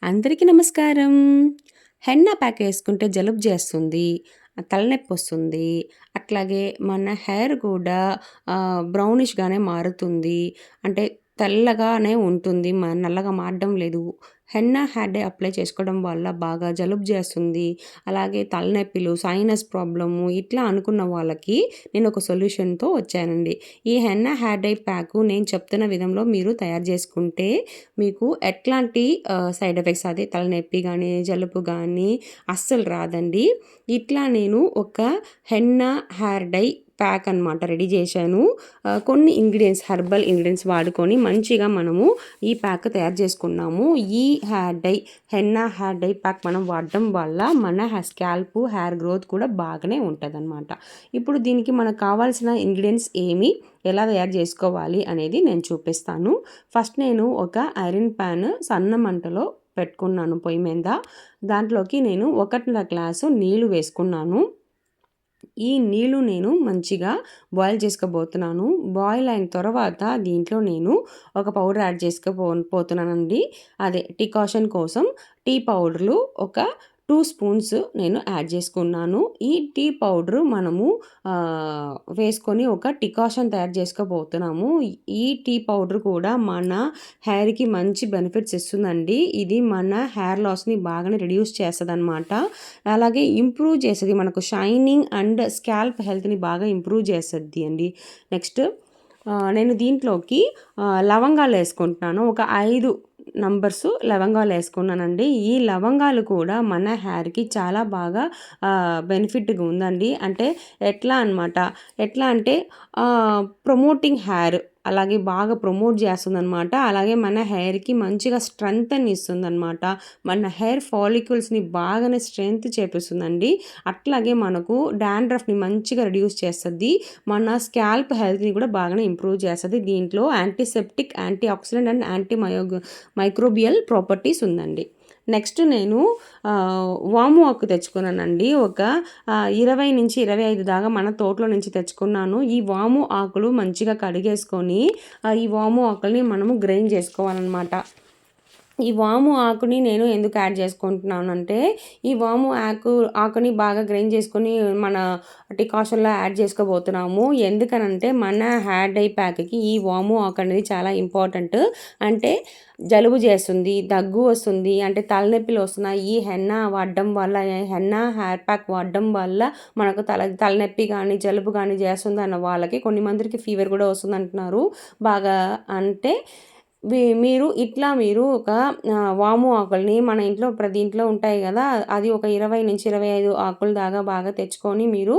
అందరికీ నమస్కారం. Henna pack ఏసుకుంటే జలుబు జేస్తుంది, తలనొప్పొస్తుంది. అట్లాగే మన హెయిర్ కూడా బ్రౌనిష్‌గానే మారుతుంది. అంటే తెల్లగానే ఉంటుంది. నల్లగా మారడం లేదు. హెన్నా హెయిర్ డై అప్లై చేసుకోవడం వల్ల బాగా జలుబు జేస్తుంది. అలాగే తలనొప్పులు, సైనస్ ప్రాబ్లము ఇట్లా అనుకున్న వాళ్ళకి నేనొక సొల్యూషన్‌తో వచ్చానండి. ఈ హెన్నా హెయిర్ డై ప్యాకు నేను చెప్తున్న విధంలో మీరు తయారు చేసుకుంటే మీకు ఎట్లాంటి సైడ్ ఎఫెక్ట్స్ అదే తలనొప్పి గానీ, జలుబు గానీ అస్సలు రాదండి. ఇట్లా నేను ఒక హెన్నా హెయిర్ డై ప్యాక్ అనమాట రెడీ చేశాను. కొన్ని ఇంగ్రీడియెంట్స్ హెర్బల్ ఇంగ్రీడియెంట్స్ వాడుకొని మంచిగా మనము ఈ ప్యాక్ తయారు చేసుకున్నాము. ఈ హెన్నా హెయిర్ డై ప్యాక్ మనం వాడడం వల్ల మన స్కాల్ప్ హెయిర్ గ్రోత్ కూడా బాగానే ఉంటదనమాట. ఇప్పుడు దీనికి మనకు కావాల్సిన ఇంగ్రీడియెంట్స్ ఏమి, ఎలా తయారు చేసుకోవాలి అనేది నేను చూపిస్తాను. ఫస్ట్ నేను ఒక ఐరన్ ప్యాన్ సన్న మంటలో పెట్టుకున్నాను పొయ్యి మీద. దాంట్లోకి నేను 1.5 గ్లాసు నీళ్లు వేసుకున్నాను. ఈ నీళ్లు నేను మంచిగా బాయిల్ చేసుకోబోతున్నాను. బాయిల్ అయిన తర్వాత దీంట్లో నేను ఒక పౌడర్ యాడ్ పోతున్నానండి. అదే డికాషన్ కోసం టీ పౌడర్లు ఒక 2 స్పూన్స్ నేను యాడ్ చేసుకున్నాను. ఈ టీ పౌడరు మనము వేసుకొని ఒక డికాషన్ తయారు చేసుకోబోతున్నాము. ఈ టీ పౌడర్ కూడా మన హెయిర్‌కి మంచి బెనిఫిట్స్ ఇస్తుందండి. ఇది మన హెయిర్ లాస్‌ని బాగానే రిడ్యూస్ చేస్తదనమాట. అలాగే ఇంప్రూవ్ చేస్తది. మనకు షైనింగ్ అండ్ స్కాల్ప్ హెల్త్‌ని బాగా ఇంప్రూవ్ చేస్తది అండి. నెక్స్ట్ నేను దీంట్లోకి లవంగాలు వేసుకుంటున్నాను. ఒక 5 నంబర్సు లవంగాలు వేసుకున్నానండి. ఈ లవంగాలు కూడా మన హెయిర్‌కి చాలా బాగా బెనిఫిట్‌గా ఉందండి. అంటే ఎట్లా అంటే ప్రమోటింగ్ హెయిర్ అలాగే బాగా ప్రమోట్ చేస్తుందనమాట. అలాగే మన హెయిర్‌కి మంచిగా స్ట్రెంగ్త్‌ని ఇస్తుందనమాట. మన హెయిర్ ఫాలిక్యూల్స్‌ని బాగానే స్ట్రెంగ్త్ చేపిస్తుందండి. అట్లాగే మనకు డాండ్రఫ్‌ని మంచిగా రిడ్యూస్ చేస్తది. మన స్కాల్ప్ హెల్త్‌ని కూడా బాగానే ఇంప్రూవ్ చేస్తది. దీంట్లో antiseptic, anti oxidant and microbial properties ఉందండి. నెక్స్ట్ నేను వాము ఆకు తెచ్చుకున్నానండి. ఒక 20-25 దాకా మన తోటలో నుంచి తెచ్చుకున్నాను. ఈ వాము ఆకులు మంచిగా కడిగేసుకొని ఈ వాము ఆకుల్ని మనము గ్రైండ్ చేసుకోవాలన్నమాట. ఈ వాము ఆకుని నేను ఎందుకు యాడ్ చేసుకుంటున్నానంటే, ఈ వాము ఆకుని బాగా గ్రైండ్ చేసుకొని మన డికాషన్‌లో యాడ్ చేసుకోబోతున్నాము. ఎందుకనంటే మన హెయిర్ డై ప్యాక్‌కి ఈ వాము ఆకు అనేది చాలా ఇంపార్టెంట్. అంటే జలుబు చేస్తుంది, దగ్గు వస్తుంది, అంటే తలనొప్పులు వస్తున్నాయి. ఈ హెన్నా వాడడం వల్ల, హెన్నా హెయిర్ ప్యాక్ వాడడం వల్ల మనకు తలనొప్పి కానీ, జలుబు కానీ చేస్తుందన్న వాళ్ళకి కొన్ని మందికి ఫీవర్ కూడా వస్తుందంటున్నారు. బాగా అంటే మీరు ఒక వాము ఆకుల్ని మన ఇంట్లో ప్రతి ఇంట్లో ఉంటాయి కదా! అది ఒక 20-25 ఆకుల దాకా బాగా తెచ్చుకొని మీరు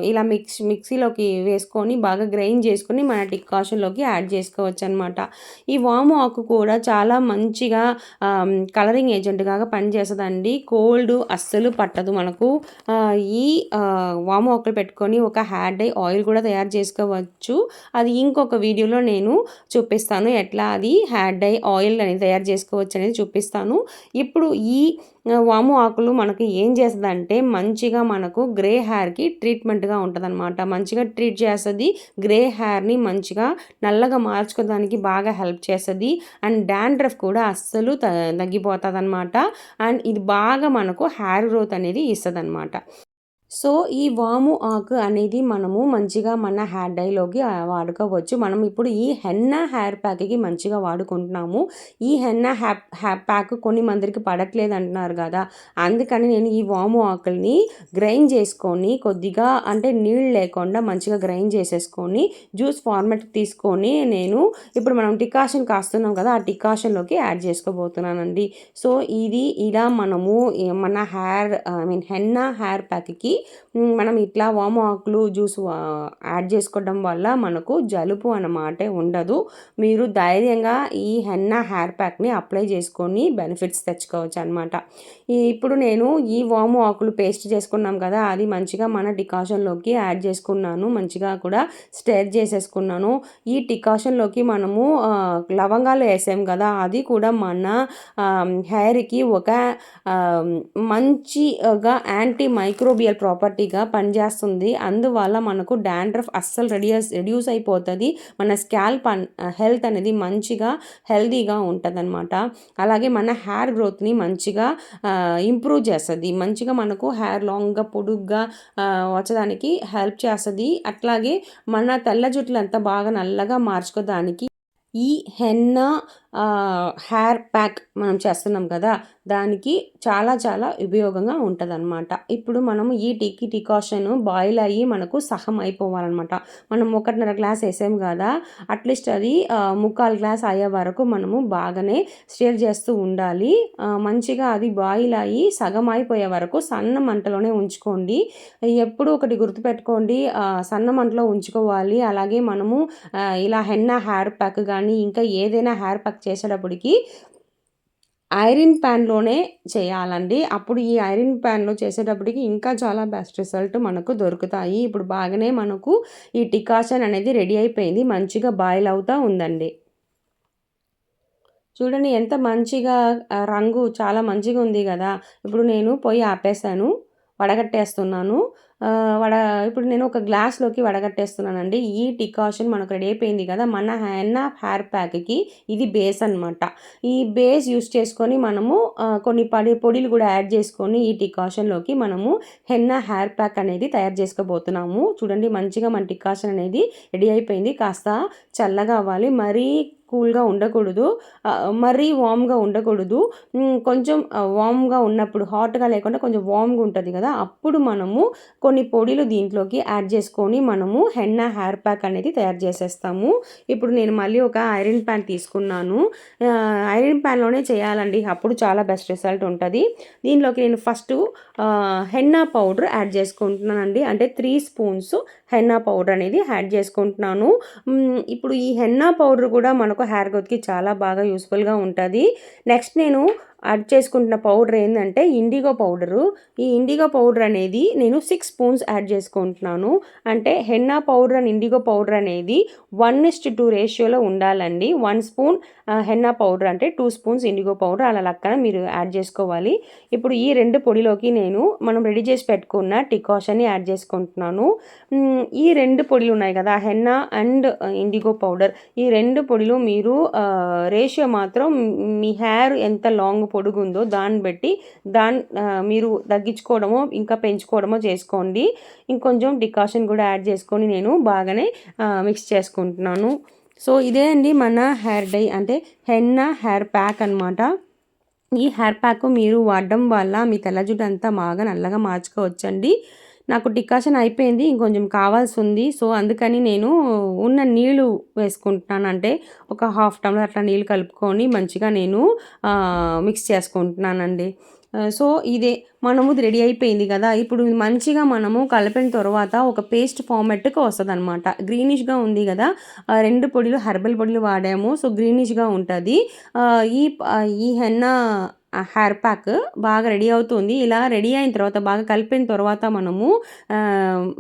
ఇలా మిక్సీలోకి వేసుకొని బాగా గ్రైండ్ చేసుకొని మన డికాషన్‌లోకి యాడ్ చేసుకోవచ్చనమాట. ఈ వాము ఆకు కూడా చాలా మంచిగా కలరింగ్ ఏజెంట్‌గా పనిచేస్తదండి. కోల్డ్ అస్సలు పట్టదు మనకు. ఈ వాము ఆకులు పెట్టుకొని ఒక హెయిర్ డై ఆయిల్ కూడా తయారు చేసుకోవచ్చు. అది ఇంకొక వీడియోలో నేను చూపిస్తాను. ఎట్లా అది హెయిర్ డై ఆయిల్ అనేది తయారు చేసుకోవచ్చు అనేది చూపిస్తాను. ఇప్పుడు ఈ వాము ఆకులు మనకు ఏం చేస్తదంటే మంచిగా మనకు గ్రే హెయిర్‌కి ట్రీట్మెంట్‌గా ఉంటదనమాట. మంచిగా ట్రీట్ చేస్తది. గ్రే హెయిర్‌ని మంచిగా నల్లగా మార్చుకోవడానికి బాగా హెల్ప్ చేస్తది. అండ్ డాండ్రఫ్ కూడా అస్సలు తగ్గిపోతదనమాట. అండ్ ఇది బాగా మనకు హెయిర్ గ్రోత్ అనేది ఇస్తదనమాట. సో, ఈ వాము ఆకు అనేది మనము మంచిగా మన హెయిర్ డైలోకి వాడుకోవచ్చు. మనం ఇప్పుడు ఈ హెన్నా హెయిర్ ప్యాక్‌కి మంచిగా వాడుకుంటున్నాము. ఈ హెన్నా ప్యాక్ కొన్ని మందికి పడట్లేదు అంటున్నారు కదా! అందుకని నేను ఈ వాము ఆకుల్ని గ్రైండ్ చేసుకొని కొద్దిగా అంటే నీళ్ళు లేకుండా మంచిగా గ్రైండ్ చేసేసుకొని జ్యూస్ ఫార్మాట్ తీసుకొని నేను ఇప్పుడు మనం డికాషన్ కాస్తున్నాం కదా! ఆ డికాషన్‌లోకి యాడ్ చేసుకోబోతున్నానండి. సో, ఇది ఇలా మనము మన హెన్నా హెయిర్ ప్యాక్‌కి మనం ఇట్లా వాము ఆకులు జ్యూస్ యాడ్ చేసుకోవడం వల్ల మనకు జలుబు అన్నమాటే ఉండదు. మీరు ధైర్యంగా ఈ హెన్నా హెయిర్ ప్యాక్‌ని అప్లై చేసుకొని బెనిఫిట్స్ తెచ్చుకోవచ్చు అనమాట. ఇప్పుడు నేను ఈ వాము ఆకులు పేస్ట్ చేసుకున్నాం కదా! అది మంచిగా మన డికాషన్‌లోకి యాడ్ చేసుకున్నాను. మంచిగా కూడా స్టిర్ చేసేసుకున్నాను. ఈ డికాషన్‌లోకి మనము లవంగాలు వేసాం కదా! అది కూడా మన హెయిర్‌కి ఒక మంచిగా యాంటీ మైక్రోబియల్ ప్రాపర్టీగా పనిచేస్తుంది. అందువల్ల మనకు డాండ్రఫ్ అస్సలు రెడ్యూస్ అయిపోతుంది. మన స్కాల్ప్ హెల్త్ అనేది మంచిగా హెల్తీగా ఉంటుందన్నమాట. అలాగే మన హెయిర్ గ్రోత్ని మంచిగా ఇంప్రూవ్ చేస్తుంది. మంచిగా మనకు హెయిర్ లాంగ్గా పొడుగ్గా వచ్చడానికి హెల్ప్ చేస్తుంది. అట్లాగే మన తెల్ల జుట్లంతా బాగా నల్లగా మార్చుకోవడానికి ఈ హెన్నా హెయిర్ ప్యాక్ మనం చేస్తున్నాం కదా, దానికి చాలా చాలా ఉపయోగంగా ఉంటుందన్నమాట. ఇప్పుడు మనము ఈ డికాషన్ బాయిల్ అయ్యి మనకు సహం అయిపోవాలన్నమాట. మనం 1.5 గ్లాస్ వేసాం కదా, అట్లీస్ట్ అది 3/4 గ్లాస్ అయ్యే వరకు మనము బాగానే స్టిర్ చేస్తూ ఉండాలి. మంచిగా అది బాయిల్ అయ్యి సగం అయిపోయే వరకు సన్న మంటలోనే ఉంచుకోండి. ఎప్పుడు ఒకటి గుర్తుపెట్టుకోండి, సన్న మంటలో ఉంచుకోవాలి. అలాగే మనము ఇలా హెన్నా హెయిర్ ప్యాక్ కానీ ఇంకా ఏదైనా హెయిర్ ప్యాక్ చేసేటప్పటికి ఐరన్ ప్యాన్లోనే చేయాలండి. అప్పుడు ఈ ఐరన్ ప్యాన్లో చేసేటప్పటికి ఇంకా చాలా బెస్ట్ రిజల్ట్ మనకు దొరుకుతాయి. ఇప్పుడు బాగానే మనకు ఈ డికాషన్ అనేది రెడీ అయిపోయింది. మంచిగా బాయిల్ అవుతూ ఉందండి. చూడండి ఎంత మంచిగా రంగు చాలా మంచిగా ఉంది కదా. ఇప్పుడు నేను పొయ్యి ఆపేసాను, వడగట్టేస్తున్నాను. ఇప్పుడు నేను ఒక గ్లాస్లోకి వడగట్టేస్తున్నానండి. ఈ డికాషన్ మనకు రెడీ అయిపోయింది కదా, మన హెన్నా హెయిర్ ప్యాక్కి ఇది బేస్ అనమాట. ఈ బేస్ యూస్ చేసుకొని మనము కొన్ని పొడిలు కూడా యాడ్ చేసుకొని ఈ డికాషన్లోకి మనము హెన్నా హెయిర్ ప్యాక్ అనేది తయారు చేసుకోబోతున్నాము. చూడండి మంచిగా మన డికాషన్ అనేది రెడీ అయిపోయింది. కాస్త చల్లగా అవ్వాలి, మరీ కూల్గా ఉండకూడదు, మరీ వామ్గా ఉండకూడదు. కొంచెం వామ్గా ఉన్నప్పుడు, హాట్గా లేకుండా కొంచెం వామ్గా ఉంటుంది కదా, అప్పుడు మనము కొన్ని పొడిలు దీంట్లోకి యాడ్ చేసుకొని మనము హెన్నా హెయిర్ ప్యాక్ అనేది తయారు చేసేస్తాము. ఇప్పుడు నేను మళ్ళీ ఒక ఐరన్ ప్యాన్ తీసుకున్నాను. ఐరన్ ప్యాన్లోనే చేయాలండి, అప్పుడు చాలా బెస్ట్ రిజల్ట్ ఉంటుంది. దీనిలోకి నేను ఫస్ట్ హెన్నా పౌడర్ యాడ్ చేసుకుంటున్నానండి. అంటే 3 స్పూన్స్ హెన్నా పౌడర్ అనేది యాడ్ చేసుకుంటున్నాను. ఇప్పుడు ఈ హెన్నా పౌడర్ కూడా మనకు హెయిర్ గ్రోత్కి చాలా బాగా యూస్ఫుల్గా ఉంటుంది. నెక్స్ట్ నేను యాడ్ చేసుకుంటున్న పౌడర్ ఏంటంటే ఇండిగో పౌడరు. ఈ ఇండిగో పౌడర్ అనేది నేను 6 స్పూన్స్ యాడ్ చేసుకుంటున్నాను. అంటే henna powder and IndiGo powder అనేది 1:2 రేషియోలో ఉండాలండి. 1 స్పూన్ హెన్నా పౌడర్ అంటే 2 స్పూన్స్ ఇండిగో పౌడర్, అలా లెక్కన మీరు యాడ్ చేసుకోవాలి. ఇప్పుడు ఈ 2 పొడిలోకి నేను మనం రెడీ చేసి పెట్టుకున్న డికాషన్ని యాడ్ చేసుకుంటున్నాను. ఈ 2 పొడిలు ఉన్నాయి కదా, హెన్నా అండ్ ఇండిగో పౌడర్, ఈ 2 పొడిలు మీరు రేషియో మాత్రం మీ హెయిర్ ఎంత లాంగ్ పొడుగుందో దాన్ని బట్టి మీరు తగ్గించుకోవడమో ఇంకా పెంచుకోవడమో చేసుకోండి. ఇంకొంచెం డికాషన్ కూడా యాడ్ చేసుకొని నేను బాగానే మిక్స్ చేసుకుంటున్నాను. సో ఇదే అండి మన హెయిర్ డై అంటే హెన్నా హెయిర్ ప్యాక్ అనమాట. ఈ హెయిర్ ప్యాక్ మీరు వాడడం వల్ల మీ తెల్ల జుట్టు అంతా బాగా నల్లగా మార్చుకోవచ్చండి. నాకు డికాషన్ అయిపోయింది, ఇంకొంచెం కావాల్సి ఉంది. సో అందుకని నేను ఉన్న నీళ్ళు వేసుకుంటున్నాను. అంటే ఒక 1/2 టంబ్లర్ అట్లా నీళ్ళు కలుపుకొని మంచిగా నేను మిక్స్ చేసుకుంటున్నానండి. సో ఇదే మనము రెడీ అయిపోయింది కదా. ఇప్పుడు మంచిగా మనము కలిపిన తర్వాత ఒక పేస్ట్ ఫార్మెట్కి వస్తుంది అనమాట. గ్రీనిష్గా ఉంది కదా, 2 పొడిలు హెర్బల్ పొడిలు వాడాము, సో గ్రీనిష్గా ఉంటుంది. ఈ హెన్నా హెయిర్ ప్యాక్ బాగా రెడీ అవుతుంది. ఇలా రెడీ అయిన తర్వాత బాగా కలిపిన తర్వాత మనము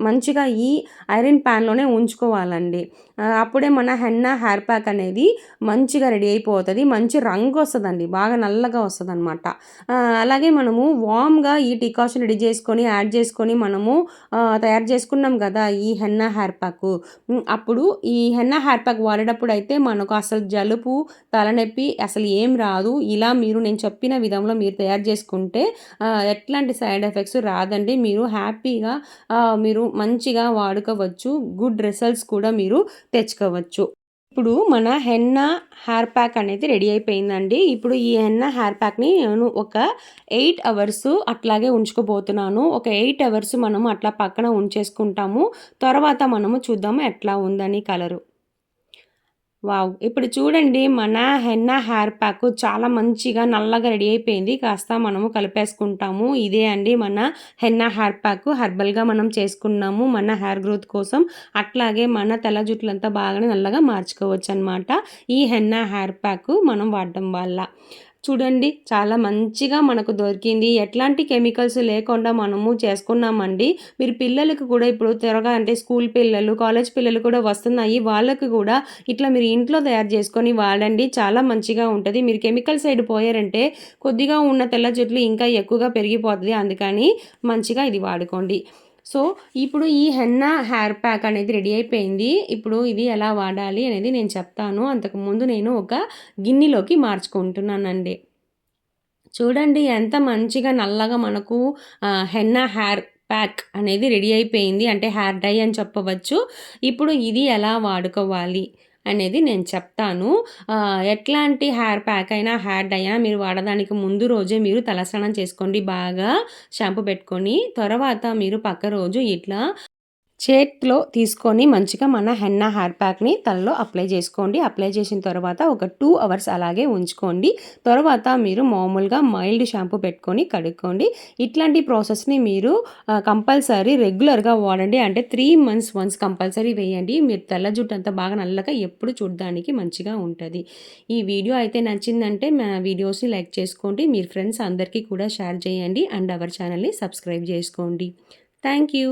మంచిగా ఈ ఐరన్ ప్యాన్లోనే ఉంచుకోవాలండి. అప్పుడే మన హెన్నా హెయిర్ ప్యాక్ అనేది మంచిగా రెడీ అయిపోతుంది. మంచి రంగు వస్తుందండి, బాగా నల్లగా వస్తుంది అనమాట. అలాగే మనము వామ్గా ఈ డికాషన్ రెడీ చేసుకొని యాడ్ చేసుకొని మనము తయారు చేసుకున్నాం కదా ఈ హెన్నా హెయిర్ ప్యాక్. అప్పుడు ఈ హెన్నా హెయిర్ ప్యాక్ వాడేటప్పుడు అయితే మనకు అసలు జలుబు తలనొప్పి అసలు ఏం రాదు. ఇలా నేను చెప్పిన విధంలో మీరు తయారు చేసుకుంటే ఎట్లాంటి సైడ్ ఎఫెక్ట్స్ రాదండి. మీరు హ్యాపీగా మీరు మంచిగా వాడుకోవచ్చు. గుడ్ రిజల్ట్స్ కూడా మీరు తెచ్చుకోవచ్చు. ఇప్పుడు మన హెన్నా హెయిర్ ప్యాక్ అనేది రెడీ అయిపోయిందండి. ఇప్పుడు ఈ హెన్నా హెయిర్ ప్యాక్ని నేను ఒక 8 అవర్స్ అట్లాగే ఉంచుకోబోతున్నాను. ఒక 8 అవర్స్ మనము అట్లా పక్కన ఉంచేసుకుంటాము. తర్వాత మనము చూద్దాము ఎట్లా ఉందని కలరు. వావ్! ఇప్పుడు చూడండి మన హెన్నా హెయిర్ ప్యాక్ చాలా మంచిగా నల్లగా రెడీ అయిపోయింది. కాస్త మనము కలిపేసుకుంటాము. ఇదే అండి మన హెన్నా హెయిర్ ప్యాక్. హెర్బల్గా మనం చేసుకున్నాము మన హెయిర్ గ్రోత్ కోసం. అట్లాగే మన తెల్ల జుట్లంతా బాగానే నల్లగా మార్చుకోవచ్చు అనమాట ఈ హెన్నా హెయిర్ ప్యాక్ మనం వాడడం వల్ల. చూడండి చాలా మంచిగా మనకు దొరికింది. ఎట్లాంటి కెమికల్స్ లేకుండా మనము చేసుకున్నామండి. మీరు పిల్లలకు కూడా ఇప్పుడు త్వరగా అంటే స్కూల్ పిల్లలు, కాలేజ్ పిల్లలు కూడా వస్తున్నాయి. వాళ్ళకు కూడా ఇట్లా మీరు ఇంట్లో తయారు చేసుకొని వాడండి. చాలా మంచిగా ఉంటుంది. మీరు కెమికల్ సైడ్ పోయారంటే కొద్దిగా ఉన్న తెల్ల జుట్లు ఇంకా ఎక్కువగా పెరిగిపోతుంది. అందుకని మంచిగా ఇది వాడుకోండి. సో, ఇప్పుడు ఈ హెన్నా హెయిర్ ప్యాక్ అనేది రెడీ అయిపోయింది. ఇప్పుడు ఇది ఎలా వాడాలి అనేది నేను చెప్తాను. అంతకుముందు నేను ఒక గిన్నెలోకి మార్చుకుంటున్నానండి. చూడండి ఎంత మంచిగా నల్లగా మనకు హెన్నా హెయిర్ ప్యాక్ అనేది రెడీ అయిపోయింది. అంటే హెయిర్ డై అని చెప్పవచ్చు. ఇప్పుడు ఇది ఎలా వాడుకోవాలి అనేది నేను చెప్తాను. ఎట్లాంటి హెయిర్ ప్యాక్ అయినా, హెయిర్ డై అయినా మీరు వాడడానికి ముందు రోజే మీరు తలస్నానం చేసుకోండి బాగా షాంపూ పెట్టుకొని. తర్వాత మీరు పక్క రోజు ఇట్లా చేతిలో తీసుకొని మంచిగా మన హెన్నా హెయిర్ ప్యాక్‌ని తలలో అప్లై చేసుకోండి. అప్లై చేసిన తర్వాత ఒక 2 అవర్స్ అలాగే ఉంచుకోండి. తర్వాత మీరు మామూలుగా మైల్డ్ షాంపూ పెట్టుకొని కడుక్కోండి. ఇట్లాంటి ప్రాసెస్‌ని మీరు కంపల్సరీ రెగ్యులర్‌గా వాడండి. అంటే 3 మంత్స్ వన్స్ కంపల్సరీ వేయండి. మీరు తెల్ల జుట్టు అంతా బాగా నల్లగా ఎప్పుడు చూడడానికి మంచిగా ఉంటది. ఈ వీడియో అయితే నచ్చిందంటే మా వీడియోస్‌ని లైక్ చేసుకోండి. మీ ఫ్రెండ్స్ అందరికీ కూడా షేర్ చేయండి. అండ్ అవర్ ఛానల్‌ని సబ్స్క్రైబ్ చేసుకోండి. Thank you.